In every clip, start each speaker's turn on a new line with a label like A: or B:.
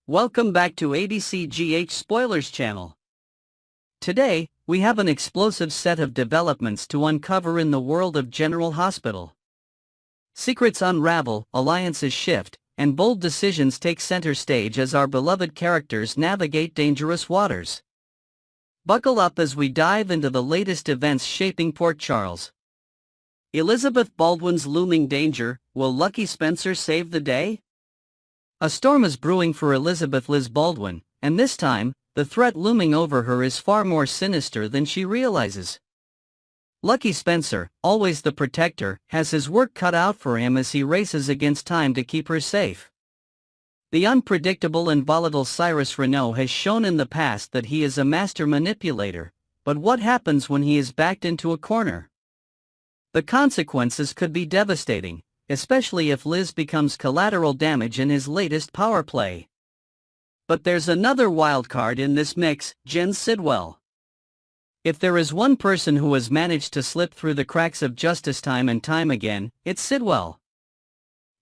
A: Welcome back to ADCGH Spoilers channel. Today, we have an explosive set of developments to uncover in the world of General Hospital. Secrets unravel, alliances shift, and bold decisions take center stage as our beloved characters navigate dangerous waters. Buckle up as we dive into the latest events shaping Port Charles. Elizabeth Baldwin's looming danger, will Lucky Spencer save the day? A storm is brewing for Elizabeth Liz Baldwin, and this time, the threat looming over her is far more sinister than she realizes. Lucky Spencer, always the protector, has his work cut out for him as he races against time to keep her safe. The unpredictable and volatile Cyrus Renault has shown in the past that he is a master manipulator, but what happens when he is backed into a corner? The consequences could be devastating, especially if Liz becomes collateral damage in his latest power play. But there's another wildcard in this mix, Jen Sidwell. If there is one person who has managed to slip through the cracks of justice time and time again, it's Sidwell.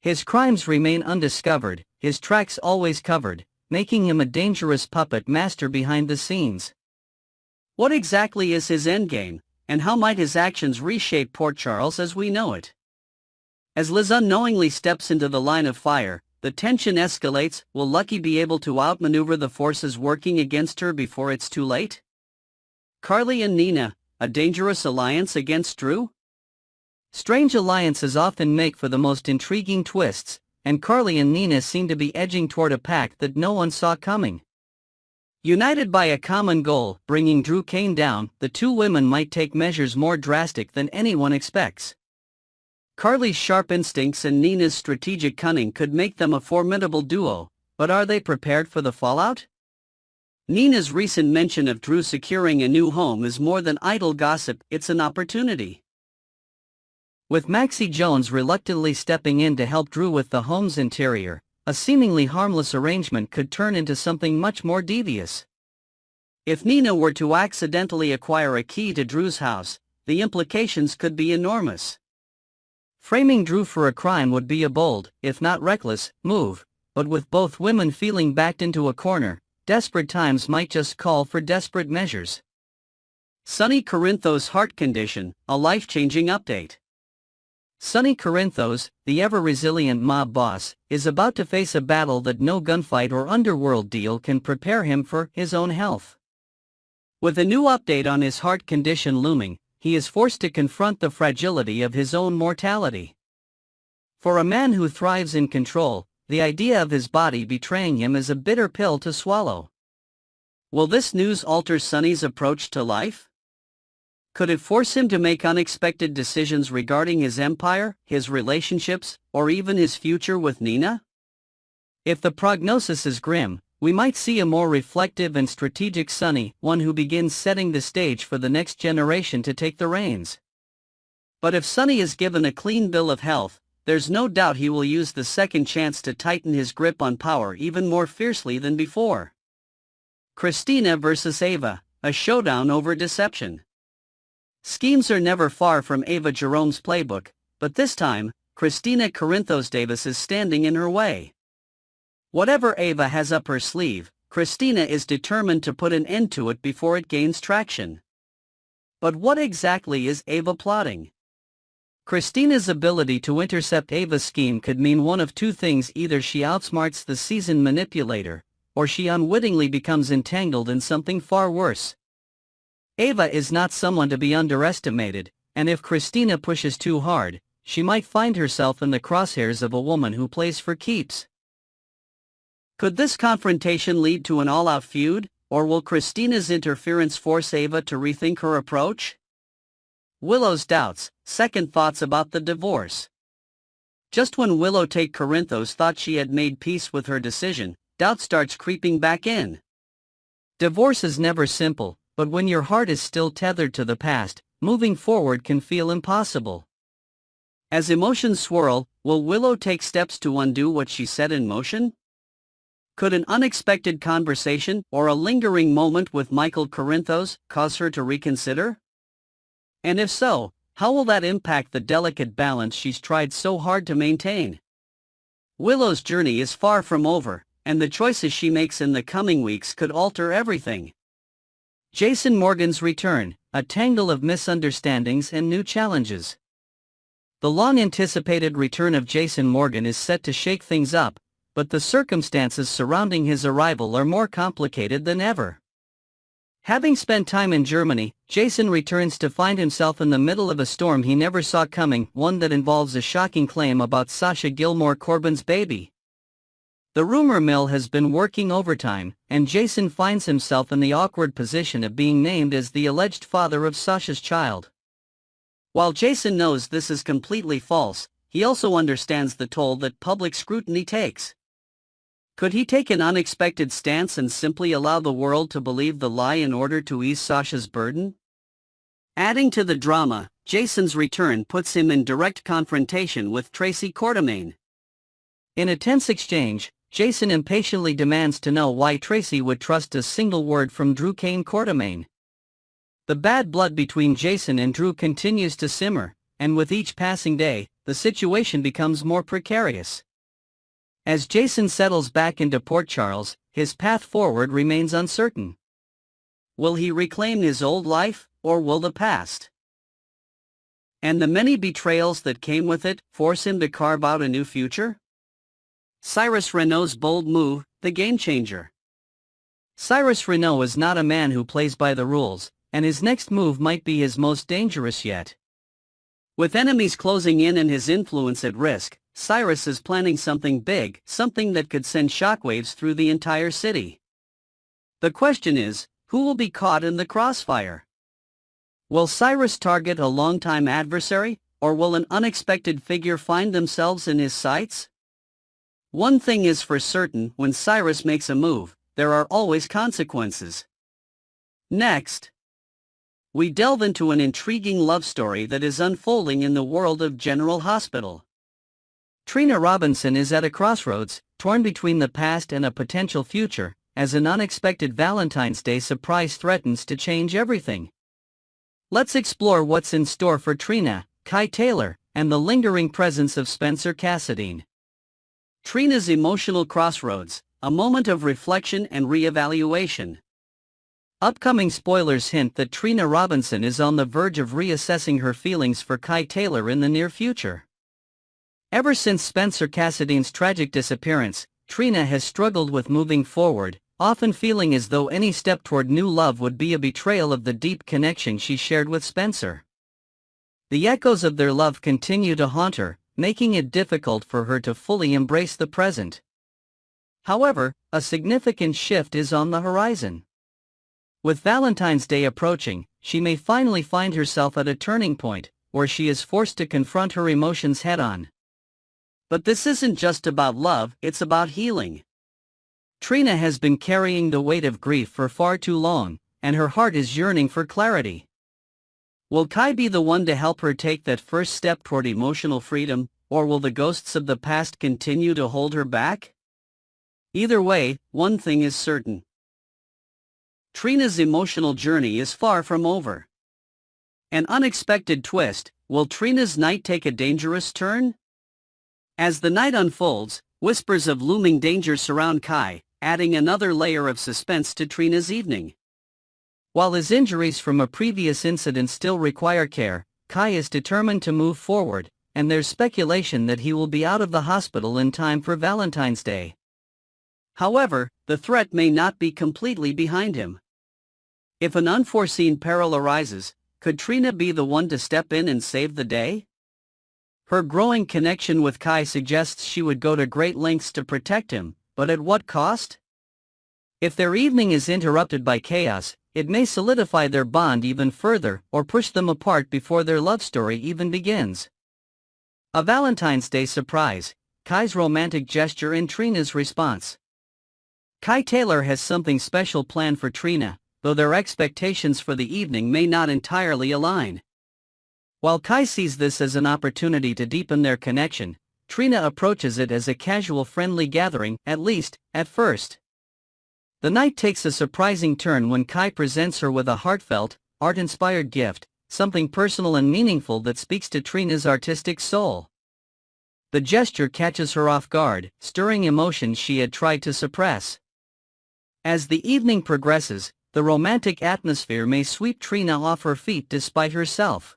A: His crimes remain undiscovered, his tracks always covered, making him a dangerous puppet master behind the scenes. What exactly is his endgame, and how might his actions reshape Port Charles as we know it? As Liz unknowingly steps into the line of fire, the tension escalates. Will Lucky be able to outmaneuver the forces working against her before it's too late? Carly and Nina, a dangerous alliance against Drew? Strange alliances often make for the most intriguing twists, and Carly and Nina seem to be edging toward a pact that no one saw coming. United by a common goal, bringing Drew Kane down, the two women might take measures more drastic than anyone expects. Carly's sharp instincts and Nina's strategic cunning could make them a formidable duo, but are they prepared for the fallout? Nina's recent mention of Drew securing a new home is more than idle gossip, it's an opportunity. With Maxie Jones reluctantly stepping in to help Drew with the home's interior, a seemingly harmless arrangement could turn into something much more devious. If Nina were to accidentally acquire a key to Drew's house, the implications could be enormous. Framing Drew for a crime would be a bold, if not reckless, move, but with both women feeling backed into a corner, desperate times might just call for desperate measures. Sonny Corinthos' heart condition, a life-changing update. Sonny Corinthos, the ever-resilient mob boss, is about to face a battle that no gunfight or underworld deal can prepare him for his own health. With a new update on his heart condition looming, he is forced to confront the fragility of his own mortality. For a man who thrives in control, the idea of his body betraying him is a bitter pill to swallow. Will this news alter Sonny's approach to life? Could it force him to make unexpected decisions regarding his empire, his relationships, or even his future with Nina? If the prognosis is grim, we might see a more reflective and strategic Sonny, one who begins setting the stage for the next generation to take the reins. But if Sonny is given a clean bill of health, there's no doubt he will use the second chance to tighten his grip on power even more fiercely than before. Christina versus Ava, a showdown over deception. Schemes are never far from Ava Jerome's playbook, but this time, Christina Corinthos Davis is standing in her way. Whatever Ava has up her sleeve, Christina is determined to put an end to it before it gains traction. But what exactly is Ava plotting? Christina's ability to intercept Ava's scheme could mean one of two things: either she outsmarts the seasoned manipulator, or she unwittingly becomes entangled in something far worse. Ava is not someone to be underestimated, and if Christina pushes too hard, she might find herself in the crosshairs of a woman who plays for keeps. Could this confrontation lead to an all-out feud, or will Christina's interference force Ava to rethink her approach? Willow's doubts, second thoughts about the divorce. Just when Willow Tate Corinthos thought she had made peace with her decision, doubt starts creeping back in. Divorce is never simple, but when your heart is still tethered to the past, moving forward can feel impossible. As emotions swirl, will Willow take steps to undo what she set in motion? Could an unexpected conversation or a lingering moment with Michael Corinthos cause her to reconsider? And if so, how will that impact the delicate balance she's tried so hard to maintain? Willow's journey is far from over, and the choices she makes in the coming weeks could alter everything. Jason Morgan's return, a tangle of misunderstandings and new challenges. The long-anticipated return of Jason Morgan is set to shake things up, but the circumstances surrounding his arrival are more complicated than ever. Having spent time in Germany, Jason returns to find himself in the middle of a storm he never saw coming, one that involves a shocking claim about Sasha Gilmore Corbin's baby. The rumor mill has been working overtime, and Jason finds himself in the awkward position of being named as the alleged father of Sasha's child. While Jason knows this is completely false, he also understands the toll that public scrutiny takes. Could he take an unexpected stance and simply allow the world to believe the lie in order to ease Sasha's burden? Adding to the drama, Jason's return puts him in direct confrontation with Tracy Quartermaine. In a tense exchange, Jason impatiently demands to know why Tracy would trust a single word from Drew Kane Quartermaine. The bad blood between Jason and Drew continues to simmer, and with each passing day, the situation becomes more precarious. As Jason settles back into Port Charles, his path forward remains uncertain. Will he reclaim his old life, or will the past and the many betrayals that came with it force him to carve out a new future? Cyrus Renault's bold move, the game changer. Cyrus Renault is not a man who plays by the rules, and his next move might be his most dangerous yet. With enemies closing in and his influence at risk, Cyrus is planning something big, something that could send shockwaves through the entire city. The question is, who will be caught in the crossfire? Will Cyrus target a longtime adversary, or will an unexpected figure find themselves in his sights? One thing is for certain: when Cyrus makes a move, there are always consequences. Next, we delve into an intriguing love story that is unfolding in the world of General Hospital. Trina Robinson is at a crossroads, torn between the past and a potential future, as an unexpected Valentine's Day surprise threatens to change everything. Let's explore what's in store for Trina, Kai Taylor, and the lingering presence of Spencer Cassadine. Trina's emotional crossroads, a moment of reflection and re-evaluation. Upcoming spoilers hint that Trina Robinson is on the verge of reassessing her feelings for Kai Taylor in the near future. Ever since Spencer Cassadine's tragic disappearance, Trina has struggled with moving forward, often feeling as though any step toward new love would be a betrayal of the deep connection she shared with Spencer. The echoes of their love continue to haunt her, making it difficult for her to fully embrace the present. However, a significant shift is on the horizon. With Valentine's Day approaching, she may finally find herself at a turning point, where she is forced to confront her emotions head-on. But this isn't just about love, it's about healing. Trina has been carrying the weight of grief for far too long, and her heart is yearning for clarity. Will Kai be the one to help her take that first step toward emotional freedom, or will the ghosts of the past continue to hold her back? Either way, one thing is certain. Trina's emotional journey is far from over. An unexpected twist: will Trina's night take a dangerous turn? As the night unfolds, whispers of looming danger surround Kai, adding another layer of suspense to Trina's evening. While his injuries from a previous incident still require care, Kai is determined to move forward, and there's speculation that he will be out of the hospital in time for Valentine's Day. However, the threat may not be completely behind him. If an unforeseen peril arises, could Trina be the one to step in and save the day? Her growing connection with Kai suggests she would go to great lengths to protect him, but at what cost? If their evening is interrupted by chaos, it may solidify their bond even further or push them apart before their love story even begins. A Valentine's Day surprise, Kai's romantic gesture and Trina's response. Kai Taylor has something special planned for Trina, though their expectations for the evening may not entirely align. While Kai sees this as an opportunity to deepen their connection, Trina approaches it as a casual friendly gathering, at least, at first. The night takes a surprising turn when Kai presents her with a heartfelt, art-inspired gift, something personal and meaningful that speaks to Trina's artistic soul. The gesture catches her off guard, stirring emotions she had tried to suppress. As the evening progresses, the romantic atmosphere may sweep Trina off her feet despite herself.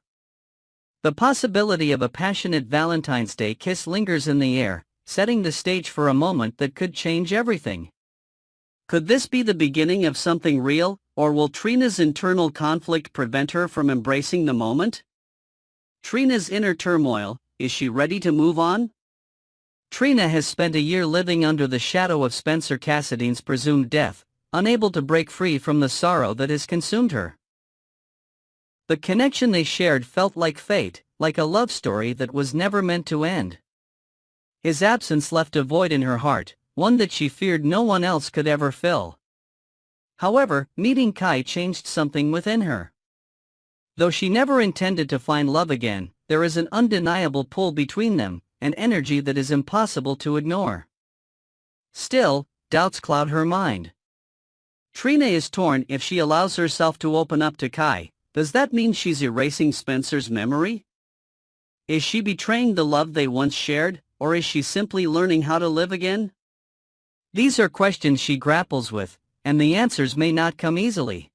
A: The possibility of a passionate Valentine's Day kiss lingers in the air, setting the stage for a moment that could change everything. Could this be the beginning of something real, or will Trina's internal conflict prevent her from embracing the moment? Trina's inner turmoil, is she ready to move on? Trina has spent a year living under the shadow of Spencer Cassidy's presumed death, unable to break free from the sorrow that has consumed her. The connection they shared felt like fate, like a love story that was never meant to end. His absence left a void in her heart, one that she feared no one else could ever fill. However, meeting Kai changed something within her. Though she never intended to find love again, there is an undeniable pull between them, an energy that is impossible to ignore. Still, doubts cloud her mind. Trina is torn. If she allows herself to open up to Kai, does that mean she's erasing Spencer's memory? Is she betraying the love they once shared, or is she simply learning how to live again? These are questions she grapples with, and the answers may not come easily.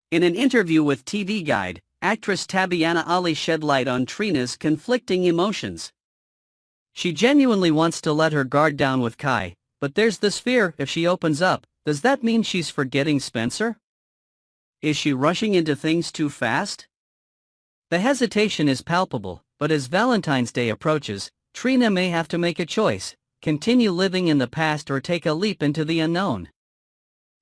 A: In an interview with TV Guide, actress Tabyana Ali shed light on Trina's conflicting emotions. She genuinely wants to let her guard down with Kai, but there's this fear: if she opens up, does that mean she's forgetting Spencer? Is she rushing into things too fast? The hesitation is palpable, but as Valentine's Day approaches, Trina may have to make a choice: continue living in the past or take a leap into the unknown.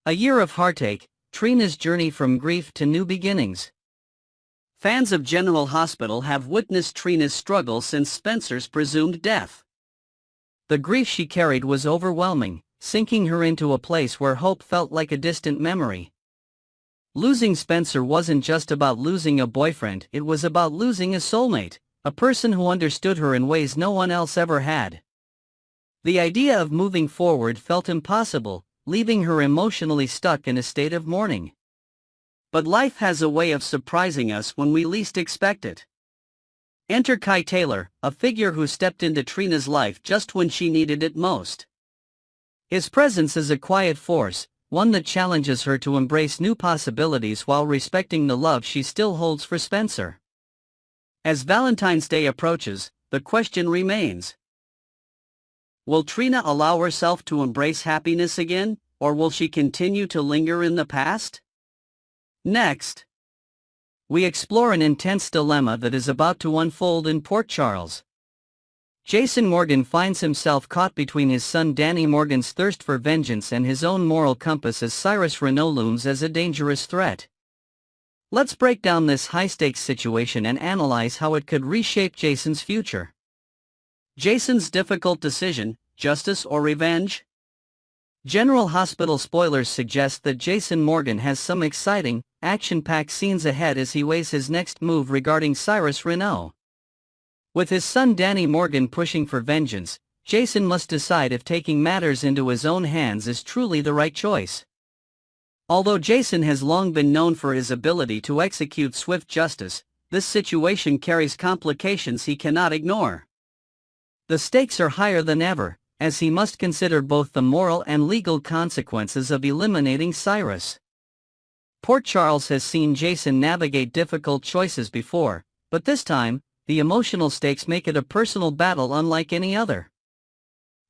A: A year of heartache, Trina's journey from grief to new beginnings. Fans of General Hospital have witnessed Trina's struggle since Spencer's presumed death. The grief she carried was overwhelming, sinking her into a place where hope felt like a distant memory. Losing Spencer wasn't just about losing a boyfriend, it was about losing a soulmate, a person who understood her in ways no one else ever had. The idea of moving forward felt impossible, leaving her emotionally stuck in a state of mourning. But life has a way of surprising us when we least expect it. Enter Kai Taylor, a figure who stepped into Trina's life just when she needed it most. His presence is a quiet force, one that challenges her to embrace new possibilities while respecting the love she still holds for Spencer. As Valentine's Day approaches, the question remains: will Trina allow herself to embrace happiness again, or will she continue to linger in the past? Next, we explore an intense dilemma that is about to unfold in Port Charles. Jason Morgan finds himself caught between his son Danny Morgan's thirst for vengeance and his own moral compass as Cyrus Renault looms as a dangerous threat. Let's break down this high-stakes situation and analyze how it could reshape Jason's future. Jason's difficult decision: justice or revenge? General Hospital spoilers suggest that Jason Morgan has some exciting, action-packed scenes ahead as he weighs his next move regarding Cyrus Renault. With his son Danny Morgan pushing for vengeance, Jason must decide if taking matters into his own hands is truly the right choice. Although Jason has long been known for his ability to execute swift justice, this situation carries complications he cannot ignore. The stakes are higher than ever, as he must consider both the moral and legal consequences of eliminating Cyrus. Port Charles has seen Jason navigate difficult choices before, but this time, the emotional stakes make it a personal battle unlike any other.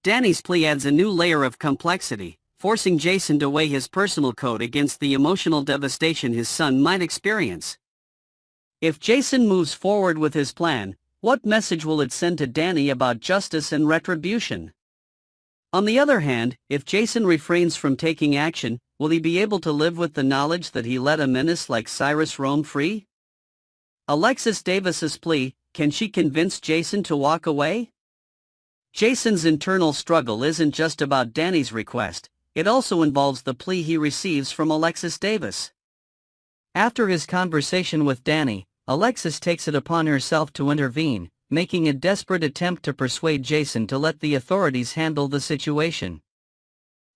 A: Danny's plea adds a new layer of complexity, forcing Jason to weigh his personal code against the emotional devastation his son might experience. If Jason moves forward with his plan, what message will it send to Danny about justice and retribution? On the other hand, if Jason refrains from taking action, will he be able to live with the knowledge that he let a menace like Cyrus roam free? Alexis Davis's plea: can she convince Jason to walk away? Jason's internal struggle isn't just about Danny's request, it also involves the plea he receives from Alexis Davis. After his conversation with Danny, Alexis takes it upon herself to intervene, making a desperate attempt to persuade Jason to let the authorities handle the situation.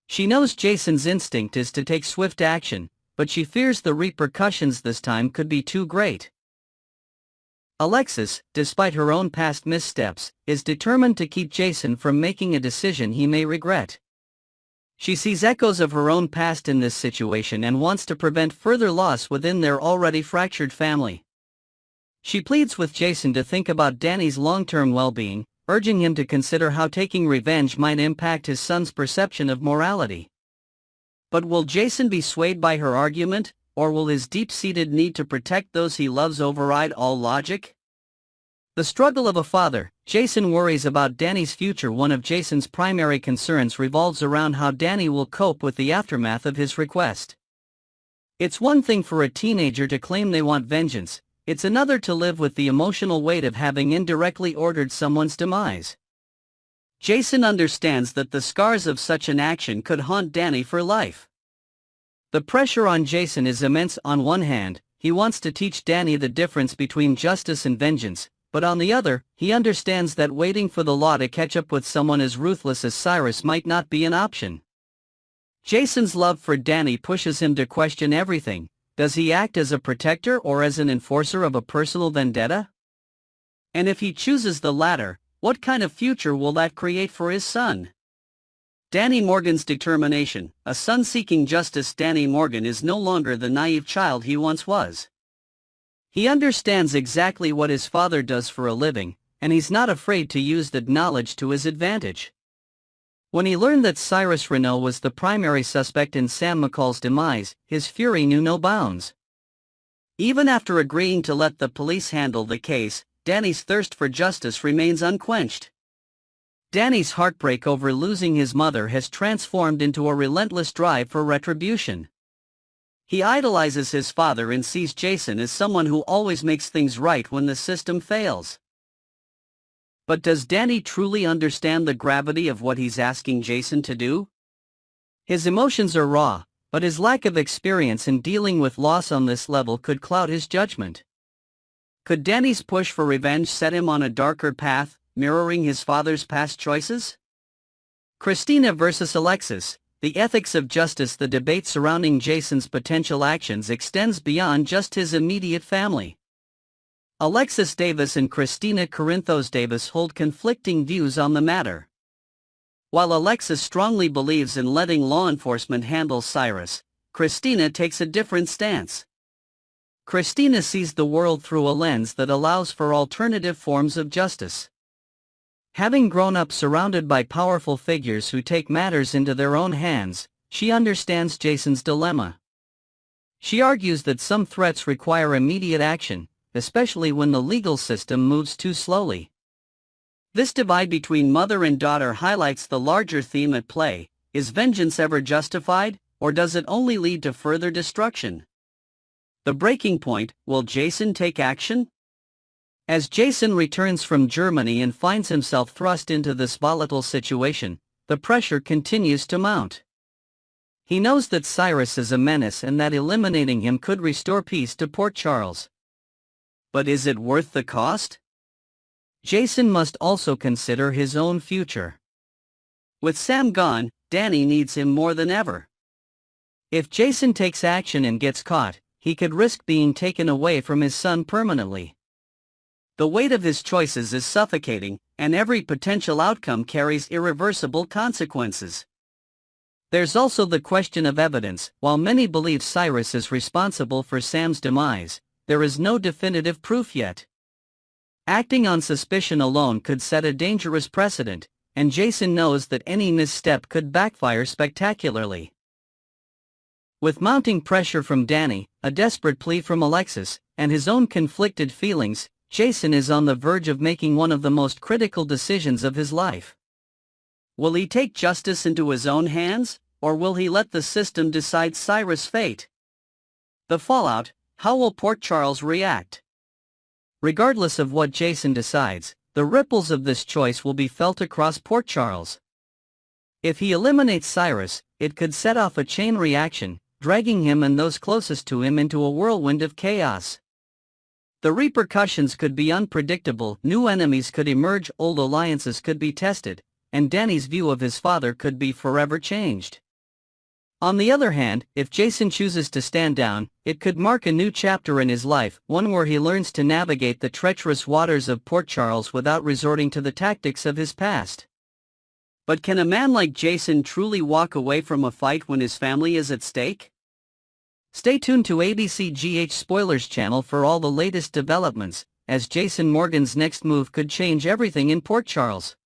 A: She knows Jason's instinct is to take swift action, but she fears the repercussions this time could be too great. Alexis, despite her own past missteps, is determined to keep Jason from making a decision he may regret. She sees echoes of her own past in this situation and wants to prevent further loss within their already fractured family. She pleads with Jason to think about Danny's long-term well-being, urging him to consider how taking revenge might impact his son's perception of morality. But will Jason be swayed by her argument, or will his deep-seated need to protect those he loves override all logic? The struggle of a father, Jason worries about Danny's future. One of Jason's primary concerns revolves around how Danny will cope with the aftermath of his request. It's one thing for a teenager to claim they want vengeance, it's another to live with the emotional weight of having indirectly ordered someone's demise. Jason understands that the scars of such an action could haunt Danny for life. The pressure on Jason is immense. On one hand, he wants to teach Danny the difference between justice and vengeance, but on the other, he understands that waiting for the law to catch up with someone as ruthless as Cyrus might not be an option. Jason's love for Danny pushes him to question everything. Does he act as a protector or as an enforcer of a personal vendetta? And if he chooses the latter, what kind of future will that create for his son? Danny Morgan's determination. A son seeking justice. Danny Morgan is no longer the naive child he once was. He understands exactly what his father does for a living, and he's not afraid to use that knowledge to his advantage. When he learned that Cyrus Renault was the primary suspect in Sam McCall's demise, his fury knew no bounds. Even after agreeing to let the police handle the case, Danny's thirst for justice remains unquenched. Danny's heartbreak over losing his mother has transformed into a relentless drive for retribution. He idolizes his father and sees Jason as someone who always makes things right when the system fails. But does Danny truly understand the gravity of what he's asking Jason to do? His emotions are raw, but his lack of experience in dealing with loss on this level could cloud his judgment. Could Danny's push for revenge set him on a darker path, mirroring his father's past choices? Christina versus Alexis, the ethics of justice. The debate surrounding Jason's potential actions extends beyond just his immediate family. Alexis Davis and Christina Corinthos Davis hold conflicting views on the matter. While Alexis strongly believes in letting law enforcement handle Cyrus, Christina takes a different stance. Christina sees the world through a lens that allows for alternative forms of justice. Having grown up surrounded by powerful figures who take matters into their own hands, she understands Jason's dilemma. She argues that some threats require immediate action, especially when the legal system moves too slowly. This divide between mother and daughter highlights the larger theme at play: is vengeance ever justified, or does it only lead to further destruction? The breaking point: will Jason take action? As Jason returns from Germany and finds himself thrust into this volatile situation, the pressure continues to mount. He knows that Cyrus is a menace and that eliminating him could restore peace to Port Charles. But is it worth the cost? Jason must also consider his own future. With Sam gone, Danny needs him more than ever. If Jason takes action and gets caught, he could risk being taken away from his son permanently. The weight of his choices is suffocating, and every potential outcome carries irreversible consequences. There's also the question of evidence. While many believe Cyrus is responsible for Sam's demise, there is no definitive proof yet. Acting on suspicion alone could set a dangerous precedent, and Jason knows that any misstep could backfire spectacularly. With mounting pressure from Danny, a desperate plea from Alexis, and his own conflicted feelings, Jason is on the verge of making one of the most critical decisions of his life. Will he take justice into his own hands, or will he let the system decide Cyrus' fate? The fallout: how will Port Charles react? Regardless of what Jason decides, the ripples of this choice will be felt across Port Charles. If he eliminates Cyrus, it could set off a chain reaction, dragging him and those closest to him into a whirlwind of chaos. The repercussions could be unpredictable. New enemies could emerge, old alliances could be tested, and Danny's view of his father could be forever changed. On the other hand, if Jason chooses to stand down, it could mark a new chapter in his life, one where he learns to navigate the treacherous waters of Port Charles without resorting to the tactics of his past. But can a man like Jason truly walk away from a fight when his family is at stake? Stay tuned to ABCGH Spoilers channel for all the latest developments, as Jason Morgan's next move could change everything in Port Charles.